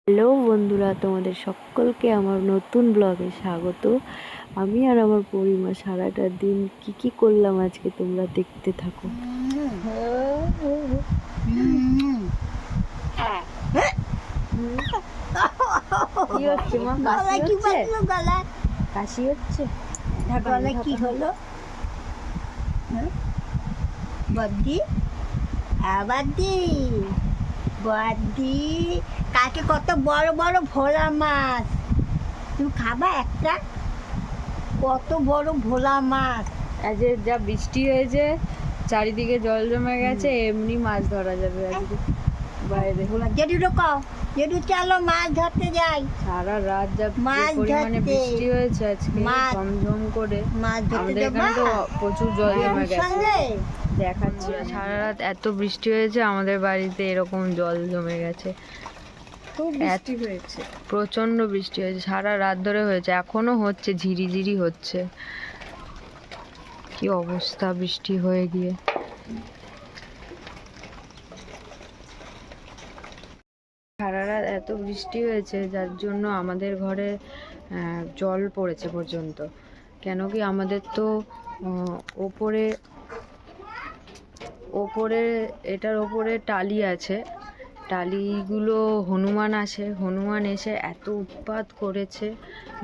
Hello বন্ধুরা, তোমাদের সকলকে আমার নতুন ব্লগে স্বাগত। আমি আর আমার পরিমা সারাটা দিন কি করলাম আজকে তোমরা দেখতে থাকো। কি হচ্ছে মা? কাশি হচ্ছে? গলা কি হলো? বদ্দি বদ্দি বদ্দি কাকে কত বড় বড় ভোলা মাছ তুমি খাবা একটা? কত বড় ভোলা মাছ! আজ যা বৃষ্টি হয়েছে, চারিদিকে জল জমে গেছে, এমনি মাছ ধরা যাবে আজকে বাইরে। জেঠুটো কও, জেঠু চলো মাছ ধরতে যাই। সারা রাত যা মাছ পরিমাণে ধরতে। বৃষ্টি হয়েছে আজকে, মাছ। ঝমঝম করে। মাছ ধরতে আমাদের যাবা? এখানে তো প্রচুর জল জমে গেছে, সঙ্গে দেখাচ্ছি। সারা রাত এত বৃষ্টি হয়েছে, আমাদের বাড়িতে এরকম জল জমে গেছে। বৃষ্টি হয়েছে, প্রচন্ড বৃষ্টি হয়েছে, সারা রাত ধরে হয়েছে, এখনো হচ্ছে, ঝিরিঝিরি হচ্ছে। কি অবস্থা বৃষ্টি হয়ে গিয়ে। সারা রাত এত বৃষ্টি হয়েছে, যার জন্য আমাদের ঘরে জল পড়েছে পর্যন্ত। কেন কি আমাদের তো ওপরে ওপরে এটার ওপরে টালি আছে, টালিগুলো হনুমান আসে, হনুমান এসে এত উৎপাত করেছে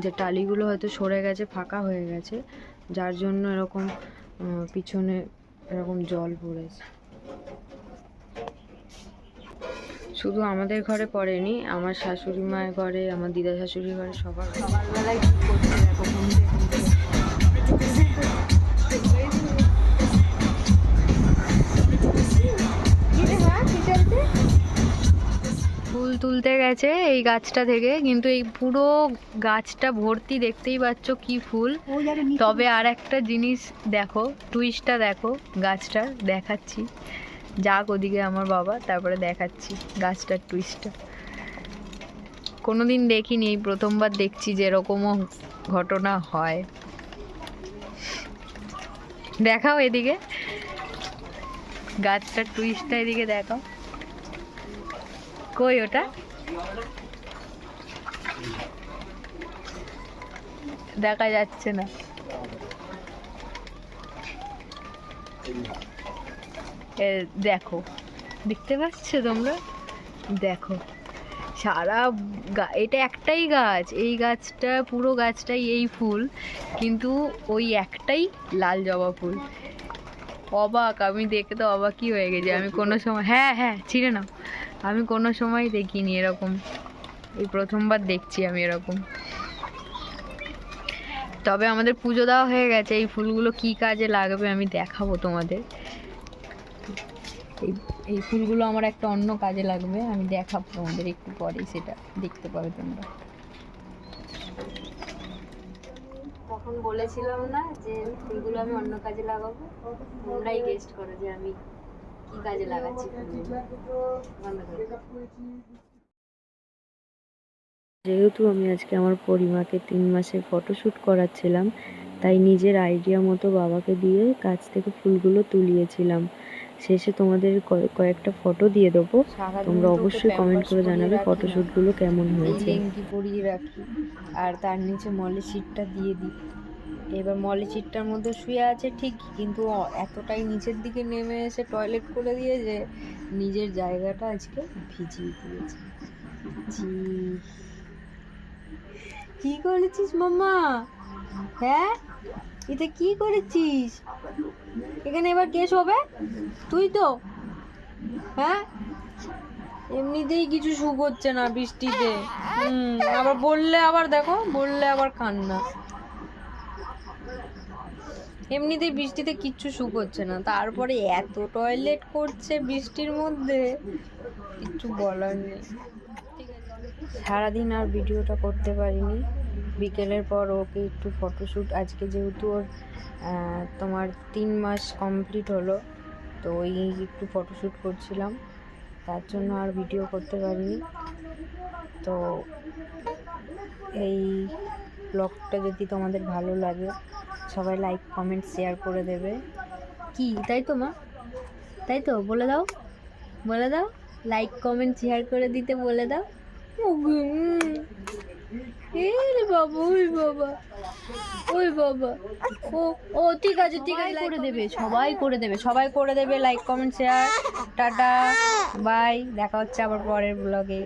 যে টালিগুলো হয়তো সরে গেছে, ফাঁকা হয়ে গেছে, যার জন্য এরকম পিছনে এরকম জল পড়েছে। শুধু আমাদের ঘরে পড়েনি, আমার শাশুড়ি মায়ের ঘরে, আমার দিদা শাশুড়ির ঘরে, সকালবেলায় কি করছে দেখো, ফুল তুলতে গেছে এই গাছটা থেকে, কিন্তু এই পুরো গাছটা ভর্তি, দেখতেই পাচ্ছ কি ফুল। তবে আর একটা জিনিস দেখো, টুইস্টটা দেখো গাছটা, দেখাচ্ছি। যাক ওদিকে আমার বাবা, তারপরে দেখাচ্ছি গাছটার টুইস্টটা। কোনোদিন দেখিনি, এই প্রথমবার দেখছি যে এরকমও ঘটনা হয়। দেখাও এদিকে গাছটার টুইস্টটা, এদিকে দেখাও। কই ওটা? দেখা যাচ্ছে না। দেখো, দেখতে পাচ্ছ তোমরা? দেখো সারা এটা একটাই গাছ, এই গাছটা পুরো গাছটাই এই ফুল, কিন্তু ওই একটাই লাল জবা ফুল। অবাক, আমি দেখে তো অবাকই হয়ে গেছি। আমি কোনো সময়, হ্যাঁ হ্যাঁ ছিঁড়ে নাও, আমি কোনো সময় দেখিনি এরকম, এই প্রথমবার দেখছি আমি এরকম। তবে আমাদের পুজো দেওয়া হয়ে গেছে, এই ফুলগুলো কি কাজে লাগবে আমি দেখাবো তোমাদের। এই ফুলগুলো আমার একটা অন্য কাজে লাগবে, আমি দেখাবো তোমাদের একটু পরেই, সেটা দেখতে পাবে তোমরা। তখন বলেছিলাম না যে ফুলগুলো আমি অন্য কাজে লাগাবো, তোমরাই গেস্ট করো যে আমি কি কাজে লাগাচ্ছি। যেহেতু আমি আজকে আমার পরিমাকে 3 মাসের ফটোশ্যুট করাচ্ছিলাম, তাই নিজের আইডিয়া মতো বাবাকে দিয়ে কাছ থেকে ফুলগুলো তুলিয়েছিলাম। শেষে তোমাদের কয়েকটা ফটো দিয়ে দেবো, তোমরা অবশ্যই কমেন্ট করে জানাবে ফটোশ্যুটগুলো কেমন হয়েছে। লেংটি পরিয়ে রাখি, আর তার নিচে মলি সিটটা দিয়ে দিই। এবার মলি সিটটার মধ্যে শুয়ে আছে ঠিক, কিন্তু এতটাই নিচের দিকে নেমে এসে টয়লেট করে দিয়ে যে নিজের জায়গাটা আজকে ভিজিয়ে দিয়েছে। কি করেছিস মাম্মা? হ্যাঁ, এটা কি করেছিস? এখানে এবার কে শোবে? তুই তো? হ্যাঁ, এমনিতেই কিছু সুখ হচ্ছে না বৃষ্টিতে। আবার বললে, আবার দেখো বললে আবার কান্না। এমনিতেই বৃষ্টিতে কিচ্ছু সুখ হচ্ছে না, তারপরে এত টয়লেট করছে বৃষ্টির মধ্যে, কিচ্ছু বলার নেই। সারাদিন আর ভিডিওটা করতে পারিনি, বিকেলের পর ওকে একটু ফটোশ্যুট, আজকে যেহেতু ওর তোমার 3 মাস কমপ্লিট হলো, তো ওই একটু ফটোশ্যুট করছিলাম, তার জন্য আর ভিডিও করতে পারিনি। তো এই ব্লগটা যদি তোমাদের ভালো লাগে, সবাই লাইক কমেন্ট শেয়ার করে দেবে। কি তাই তো মা? তাই তো বলে দাও, বলে দাও লাইক কমেন্ট শেয়ার করে দিতে বলে দাও। রে বাবা, ওই বাবা, ওই বাবা। ও ও ঠিক আছে, ঠিক আছে, করে দেবে, সবাই করে দেবে, সবাই করে দেবে। Like, comment, share. Tata, bye, দেখা হচ্ছে আবার পরের ব্লগে।